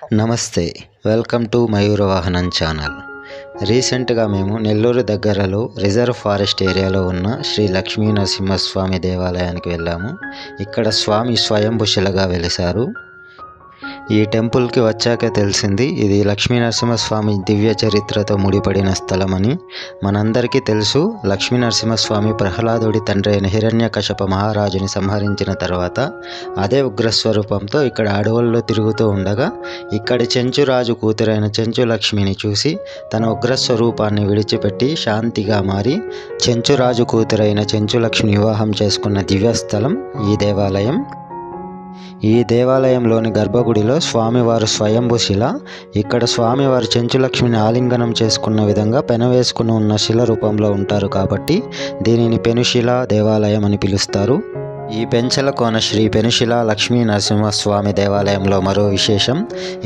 నమస్తే, welcome to మయూర వాహనం channel. రీసెంట్గా మేము నెల్లూరు దగ్గరలో రిజర్వ్ ఫారెస్ట్ ఏరియాలో ఉన్న శ్రీ లక్ష్మీ నరసింహస్వామి దేవాలయానికి వెళ్ళాము. ఇక్కడ స్వామి స్వయంభూ శిలగా వెలిశారు. ఈ టెంపుల్కి వచ్చాకే తెలిసింది ఇది లక్ష్మీ నరసింహస్వామి దివ్య చరిత్రతో ముడిపడిన స్థలమని. మనందరికీ తెలుసు, లక్ష్మీ నరసింహస్వామి ప్రహ్లాదుడి తండ్రి అయిన హిరణ్యకశప మహారాజుని సంహరించిన తర్వాత అదే ఉగ్రస్వరూపంతో ఇక్కడ అడవుల్లో తిరుగుతూ ఉండగా ఇక్కడి చెంచురాజు కూతురైన చెంచు లక్ష్మిని చూసి తన ఉగ్రస్వరూపాన్ని విడిచిపెట్టి శాంతిగా మారి చెంచురాజు కూతురైన చెంచు లక్ష్మిని వివాహం చేసుకున్న దివ్యస్థలం ఈ దేవాలయం. ఈ దేవాలయంలోని గర్భగుడిలో స్వామివారు స్వయంభూ శిల. ఇక్కడ స్వామివారు చెంచులక్ష్మిని ఆలింగనం చేసుకున్న విధంగా పెనవేసుకుని ఉన్న శిల రూపంలో ఉంటారు కాబట్టి దీనిని పెనుశిల దేవాలయం అని పిలుస్తారు. ఈ పెంచలకోన శ్రీ పెనుశిల లక్ష్మీ నరసింహస్వామి దేవాలయంలో మరో విశేషం,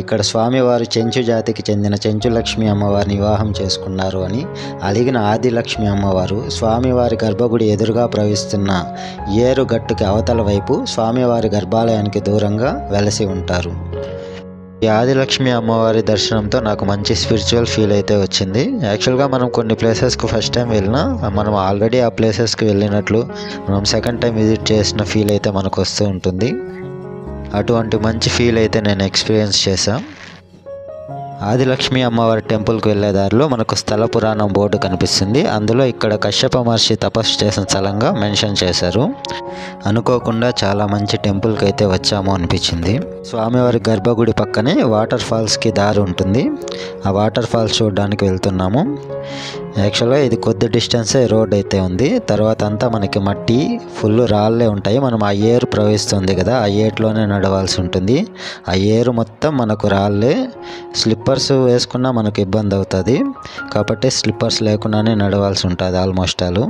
ఇక్కడ స్వామివారు చెంచు జాతికి చెందిన చెంచు లక్ష్మీ అమ్మవారిని వివాహం చేసుకున్నారు అని. అలిగిన ఆదిలక్ష్మి అమ్మవారు స్వామివారి గర్భగుడి ఎదురుగా ప్రవహిస్తున్న ఏరుగట్టుకి అవతల వైపు స్వామివారి గర్భాలయానికి దూరంగా వెలసి ఉంటారు. ఈ ఆదిలక్ష్మి అమ్మవారి దర్శనంతో నాకు మంచి స్పిరిచువల్ ఫీల్ అయితే వచ్చింది. యాక్చువల్గా మనం కొన్ని ప్లేసెస్కి ఫస్ట్ టైం వెళ్ళినా మనం ఆల్రెడీ ఆ ప్లేసెస్కి వెళ్ళినట్లు మనం సెకండ్ టైం విజిట్ చేసిన ఫీల్ అయితే మనకు వస్తూ ఉంటుంది. అటువంటి మంచి ఫీల్ అయితే నేను ఎక్స్పీరియన్స్ చేశాను. ఆదిలక్ష్మి అమ్మవారి టెంపుల్కి వెళ్ళే దారిలో మనకు స్థల పురాణం బోర్డు కనిపిస్తుంది. అందులో ఇక్కడ కశ్యప మహర్షి తపస్సు చేసిన స్థలంగా మెన్షన్ చేశారు. అనుకోకుండా చాలా మంచి టెంపుల్కి అయితే వచ్చాము అనిపించింది. స్వామివారి గర్భగుడి పక్కనే వాటర్ ఫాల్స్కి దారి ఉంటుంది. ఆ వాటర్ ఫాల్స్ చూడడానికి వెళ్తున్నాము. యాక్చువల్గా ఇది కొద్ది డిస్టెన్సే రోడ్ అయితే ఉంది. తర్వాత అంతా మనకి మట్టి ఫుల్ రాళ్ళే ఉంటాయి. మనం ఆ ఏరు ప్రవహిస్తుంది కదా, ఆ ఏట్లోనే నడవాల్సి ఉంటుంది. ఆ ఏరు మొత్తం మనకు రాళ్ళే. స్లిప్పర్స్ వేసుకున్నా మనకు ఇబ్బంది అవుతుంది కాబట్టి స్లిప్పర్స్ లేకుండానే నడవాల్సి ఉంటుంది ఆల్మోస్ట్ ఆల్.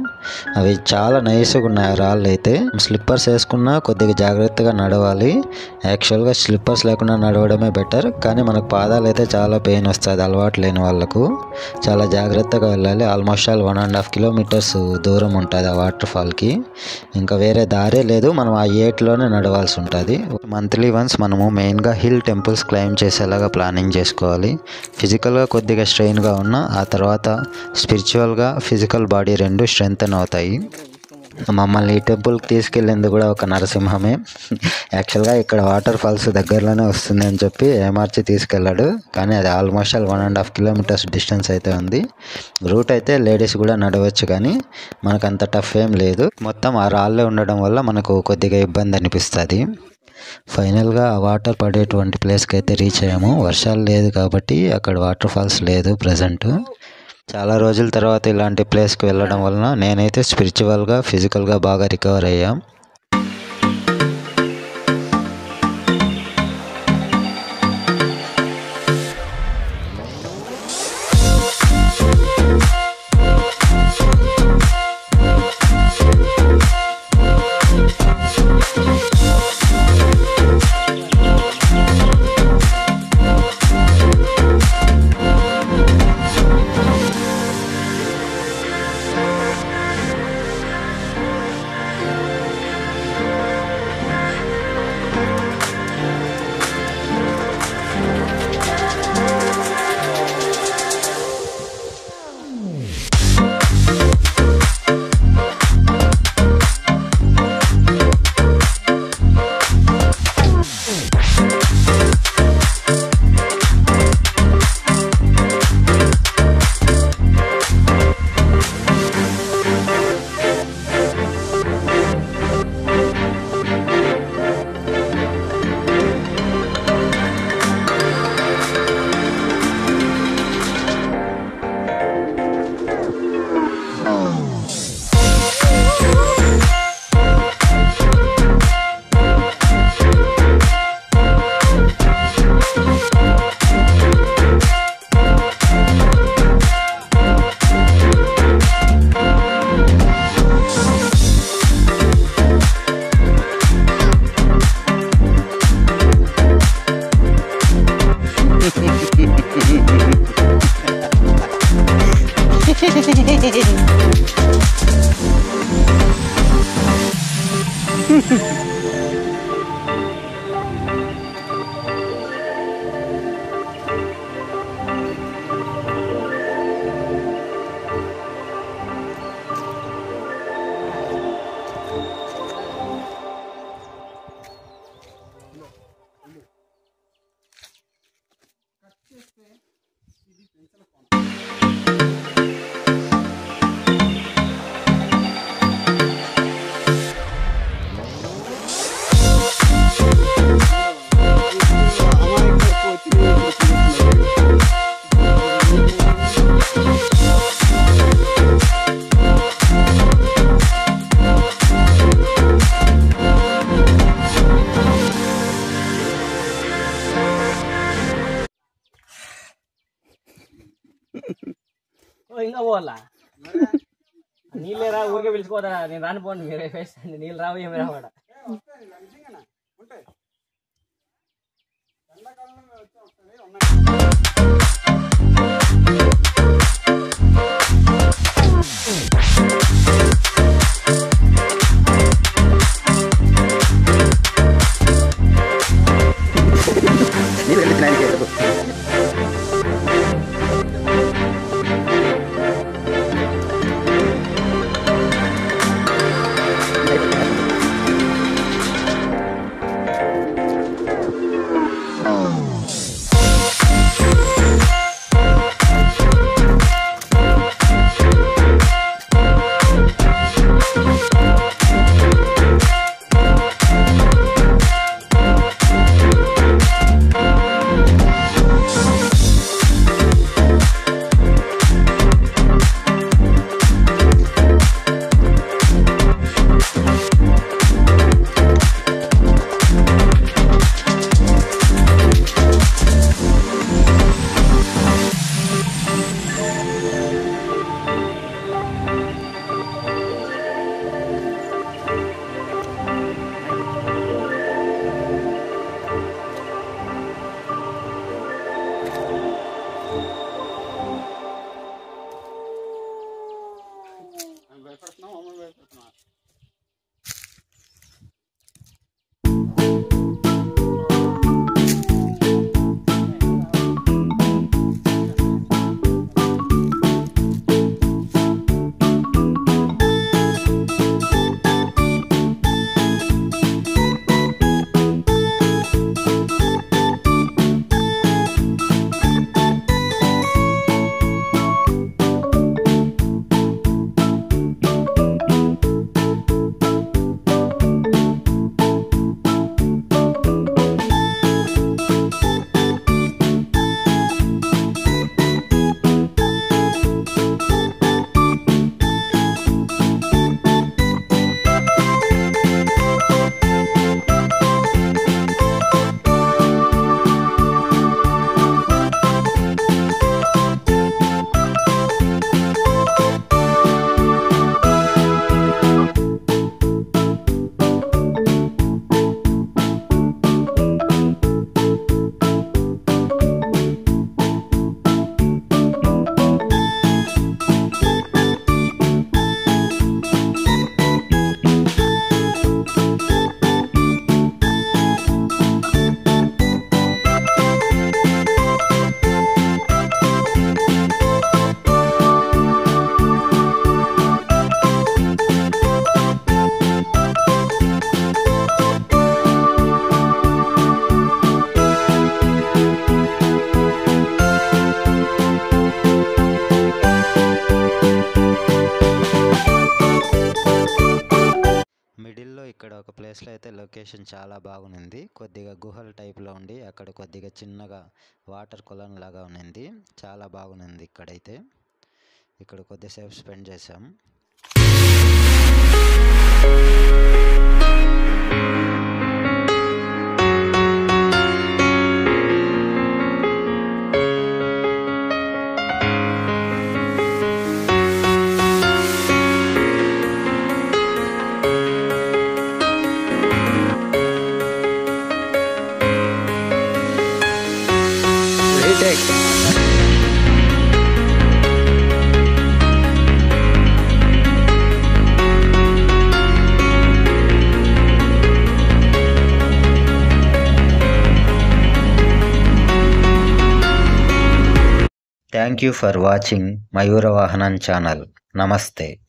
అవి చాలా నైస్గా ఉన్నాయి ఆ రాళ్ళు అయితే. స్లిప్పర్స్ వేసుకున్నా కొద్దిగా జాగ్రత్తగా నడవాలి. యాక్చువల్గా స్లిప్పర్స్ లేకుండా నడవడమే బెటర్, కానీ మనకు పాదాలు అయితే చాలా పెయిన్ వస్తుంది అలవాటు లేని వాళ్ళకు. చాలా జాగ్రత్తగా వెళ్ళాలి. ఆల్మోస్ట్ ఆల్ 1.5 కిలోమీటర్స్ దూరం ఉంటుంది ఆ వాటర్ ఫాల్కి. ఇంకా వేరే దారే లేదు, మనం ఆ ఏట్లోనే నడవాల్సి ఉంటుంది. మంత్లీ వన్స్ మనము మెయిన్గా హిల్ టెంపుల్స్ క్లైమ్ చేసేలాగా ప్లానింగ్ చేసుకోవాలి. ఫిజికల్గా కొద్దిగా స్ట్రెయిన్గా ఉన్నా ఆ తర్వాత స్పిరిచువల్గా ఫిజికల్ బాడీ రెండు స్ట్రెంగ్తన్ అవుతాయి. మమ్మల్ని ఈ టెంపుల్కి తీసుకెళ్ళింది కూడా ఒక నరసింహమే. యాక్చువల్గా ఇక్కడ వాటర్ ఫాల్స్ దగ్గరలోనే వస్తుంది అని చెప్పి ఏమార్చి తీసుకెళ్ళాడు, కానీ అది ఆల్మోస్ట్ ఆల్ 1.5 కిలోమీటర్స్ డిస్టెన్స్ అయితే ఉంది. రూట్ అయితే లేడీస్ కూడా నడవచ్చు, కానీ మనకు అంత టఫ్ ఏం లేదు. మొత్తం ఆ రాళ్ళే ఉండడం వల్ల మనకు కొద్దిగా ఇబ్బంది అనిపిస్తుంది. ఫైనల్గా ఆ వాటర్ పడేటువంటి ప్లేస్కి అయితే రీచ్ అయ్యాము. వర్షాలు లేదు కాబట్టి అక్కడ వాటర్ ఫాల్స్ లేదు ప్రజెంట్. చాలా రోజుల తర్వాత ఇలాంటి ప్లేస్కి వెళ్ళడం వలన నేనైతే స్పిరిచువల్గా ఫిజికల్గా బాగా రికవర్ అయ్యాం. ఇంకా పోవాలా నీళ్ళే రా ఊరికే పిలుచుకోదా నేను రానిపోండి మీరే వేసండి నీళ్ళు రావు ఏమి రావాడ ఇక్కడ ఒక ప్లేస్లో అయితే లొకేషన్ చాలా బాగుంది. కొద్దిగా గుహల టైప్లో ఉండి అక్కడ కొద్దిగా చిన్నగా వాటర్ కొలను లాగా ఉంది. చాలా బాగుంది. ఇక్కడైతే ఇక్కడ కొద్దిసేపు స్పెండ్ చేసాం. Thank you for watching Mayura Vahanam channel. Namaste.